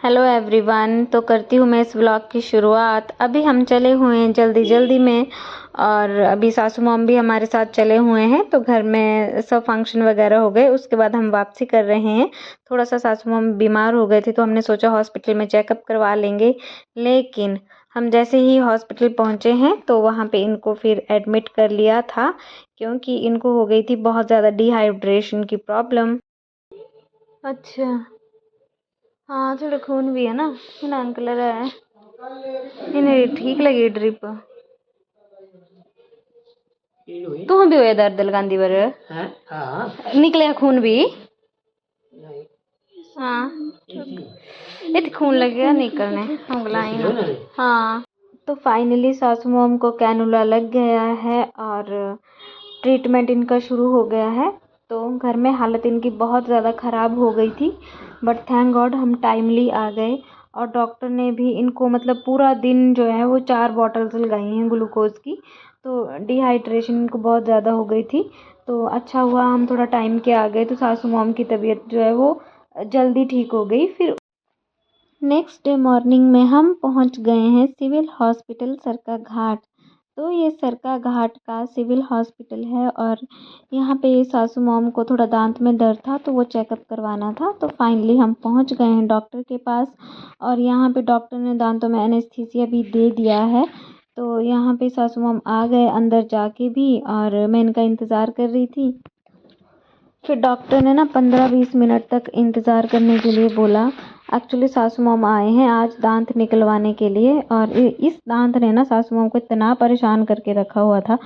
Hello everyone. तो करती हूँ मैं इस व्लॉग की शुरुआत। अभी हम चले हुए हैं जल्दी जल्दी में, और अभी सासू मॉम भी हमारे साथ चले हुए हैं। तो घर में सब फंक्शन वगैरह हो गए, उसके बाद हम वापसी कर रहे हैं। थोड़ा सा सासू मॉम बीमार हो गए थे, तो हमने सोचा हॉस्पिटल में चेकअप करवा लेंगे। लेकिन हम जैसे ही हॉस्पिटल पहुँचे हैं तो वहाँ पे इनको फिर एडमिट कर लिया था, क्योंकि इनको हो गई थी बहुत ज़्यादा डिहाइड्रेशन की प्रॉब्लम। अच्छा, हाँ थोड़ा खून भी है ना, इन्हें अंकल है, इन्हें ठीक लगी ड्रिप। तू भी हुए दर्द लगांदी बर निकले खून भी। हाँ इतने खून लगेगा निकलने हम बुलाई ना। हाँ तो फाइनली सासू मॉम को कैनुला लग गया है और ट्रीटमेंट इनका शुरू हो गया है। तो घर में हालत इनकी बहुत ज़्यादा ख़राब हो गई थी, बट थैंक गॉड हम टाइमली आ गए। और डॉक्टर ने भी इनको मतलब पूरा दिन जो है वो 4 बॉटल्स लगाई हैं ग्लूकोज की। तो डिहाइड्रेशन इनको बहुत ज़्यादा हो गई थी। तो अच्छा हुआ हम थोड़ा टाइम के आ गए, तो सासू मॉम की तबीयत जो है वो जल्दी ठीक हो गई। फिर नेक्स्ट डे मॉर्निंग में हम पहुंच गए हैं सिविल हॉस्पिटल सरका घाट। तो ये सरका घाट का सिविल हॉस्पिटल है, और यहाँ पे सासू मॉम को थोड़ा दांत में दर्द था तो वो चेकअप करवाना था। तो फाइनली हम पहुँच गए हैं डॉक्टर के पास, और यहाँ पे डॉक्टर ने दांतों में एनेस्थीसिया भी दे दिया है। तो यहाँ पे सासू मॉम आ गए अंदर जाके भी, और मैं इनका इंतज़ार कर रही थी। फिर डॉक्टर ने ना 15-20 मिनट तक इंतज़ार करने के लिए बोला। एक्चुअली सासू मॉम आए हैं आज दांत निकलवाने के लिए, और इस दांत ने ना सासू मॉम को इतना परेशान करके रखा हुआ था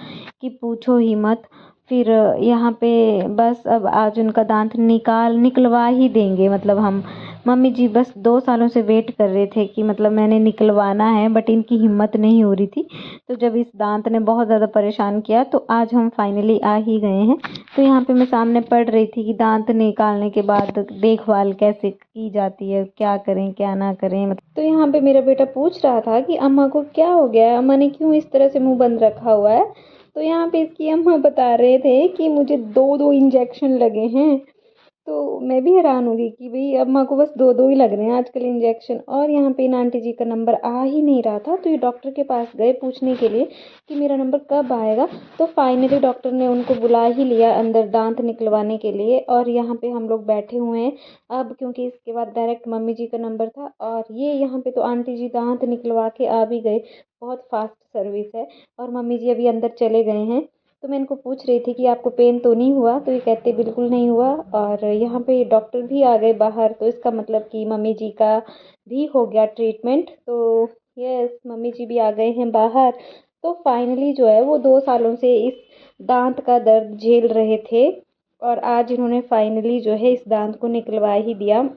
कि पूछो ही मत। फिर यहाँ पे बस अब आज उनका दांत निकलवा ही देंगे। मतलब हम मम्मी जी बस 2 सालों से वेट कर रहे थे कि मतलब मैंने निकलवाना है, बट इनकी हिम्मत नहीं हो रही थी। तो जब इस दांत ने बहुत ज़्यादा परेशान किया तो आज हम फाइनली आ ही गए हैं। तो यहाँ पे मैं सामने पढ़ रही थी कि दांत निकालने के बाद देखभाल कैसे की जाती है, क्या करें क्या ना करें। मतलब तो यहाँ पे मेरा बेटा पूछ रहा था कि अम्मा को क्या हो गया है, अम्मा ने क्यों इस तरह से मुंह बंद रखा हुआ है। तो यहाँ पे इसकी अम्मा बता रहे थे कि मुझे 2-2 इंजेक्शन लगे हैं। तो मैं भी हैरान हो गई कि भाई अम्मा को बस 2-2 ही लग रहे हैं आजकल इंजेक्शन। और यहाँ पे इन आंटी जी का नंबर आ ही नहीं रहा था, तो ये डॉक्टर के पास गए पूछने के लिए कि मेरा नंबर कब आएगा। तो फाइनली डॉक्टर ने उनको बुला ही लिया अंदर दांत निकलवाने के लिए, और यहाँ पे हम लोग बैठे हुए हैं अब, क्योंकि इसके बाद डायरेक्ट मम्मी जी का नंबर था। और ये यहाँ पे तो आंटी जी दांत निकलवा के आ भी गए, बहुत फास्ट सर्विस है। और मम्मी जी अभी अंदर चले गए हैं। तो मैं इनको पूछ रही थी कि आपको पेन तो नहीं हुआ, तो ये कहते बिल्कुल नहीं हुआ। और यहाँ पे डॉक्टर भी आ गए बाहर, तो इसका मतलब कि मम्मी जी का भी हो गया ट्रीटमेंट। तो यस मम्मी जी भी आ गए हैं बाहर। तो फाइनली जो है वो 2 सालों से इस दांत का दर्द झेल रहे थे, और आज इन्होंने फाइनली जो है इस दांत को निकलवा ही दिया।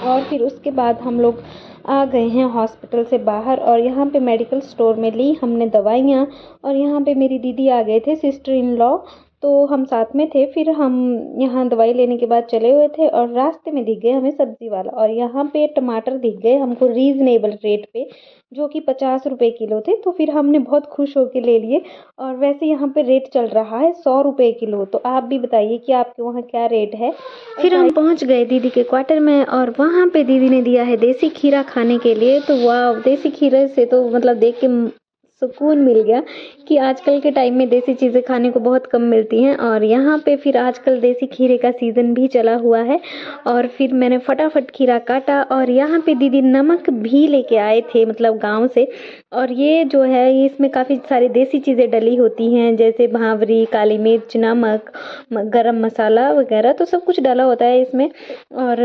और फिर उसके बाद हम लोग आ गए हैं हॉस्पिटल से बाहर, और यहाँ पे मेडिकल स्टोर में ली हमने दवाइयाँ। और यहाँ पे मेरी दीदी आ गए थे, सिस्टर इन लॉ। तो हम साथ में थे। फिर हम यहाँ दवाई लेने के बाद चले हुए थे, और रास्ते में दिख गए हमें सब्जी वाला, और यहाँ पे टमाटर दिख गए हमको रीज़नेबल रेट पे, जो कि 50 रुपये किलो थे। तो फिर हमने बहुत खुश होकर ले लिए। और वैसे यहाँ पे रेट चल रहा है 100 रुपये किलो। तो आप भी बताइए कि आपके वहाँ क्या रेट है। फिर हम पहुँच गए दीदी के क्वार्टर में, और वहाँ पे दीदी ने दिया है देसी खीरा खाने के लिए। तो वाह, देसी खीरे से तो मतलब देख के सुकून मिल गया कि आजकल के टाइम में देसी चीज़ें खाने को बहुत कम मिलती हैं। और यहाँ पे फिर आजकल देसी खीरे का सीज़न भी चला हुआ है। और फिर मैंने फटाफट खीरा काटा, और यहाँ पे दीदी नमक भी लेके आए थे, मतलब गांव से। और ये जो है इसमें काफ़ी सारी देसी चीज़ें डली होती हैं, जैसे भावरी, काली मिर्च, नमक, गरम मसाला वगैरह, तो सब कुछ डाला होता है इसमें। और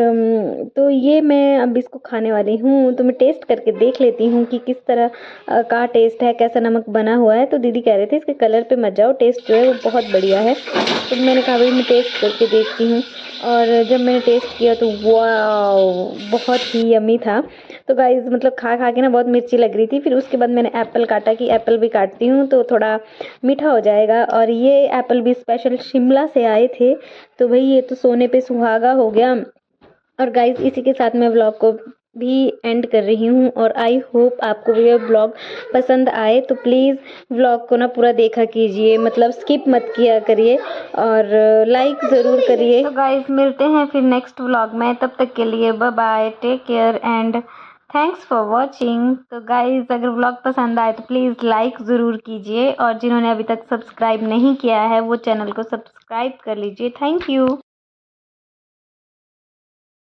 तो ये मैं अब इसको खाने वाली हूँ, तो मैं टेस्ट करके देख लेती हूँ कि किस तरह का टेस्ट है, कैसा नमक बना हुआ है। तो दीदी कह रहे थे इसके कलर पे मत जाओ, टेस्ट जो है वो बहुत बढ़िया है। तो मैंने कहा भाई मैं टेस्ट करके देखती हूँ। और जब मैंने टेस्ट किया तो वाह, बहुत ही यम्मी था। तो गाइस मतलब खा खा के ना बहुत मिर्ची लग रही थी। फिर उसके बाद मैंने एप्पल काटा कि एप्पल भी काटती हूँ तो थोड़ा मीठा हो जाएगा। और ये एप्पल भी स्पेशल शिमला से आए थे, तो भाई ये तो सोने पे सुहागा हो गया। और गाइस इसी के साथ मैं व्लॉग को भी एंड कर रही हूँ और आई होप आपको यह ब्लॉग पसंद आए। तो प्लीज़ ब्लॉग को ना पूरा देखा कीजिए, मतलब स्किप मत किया करिए और लाइक ज़रूर करिए। तो गाइस मिलते हैं फिर नेक्स्ट व्लॉग में, तब तक के लिए bye bye, take care and thanks for watching. तो गाइस अगर व्लॉग पसंद आए तो प्लीज़ लाइक ज़रूर कीजिए और जिन्होंने अभी तक सब्सक्राइब नहीं किया है वो चैनल को सब्सक्राइब कर लीजिए। Thank you.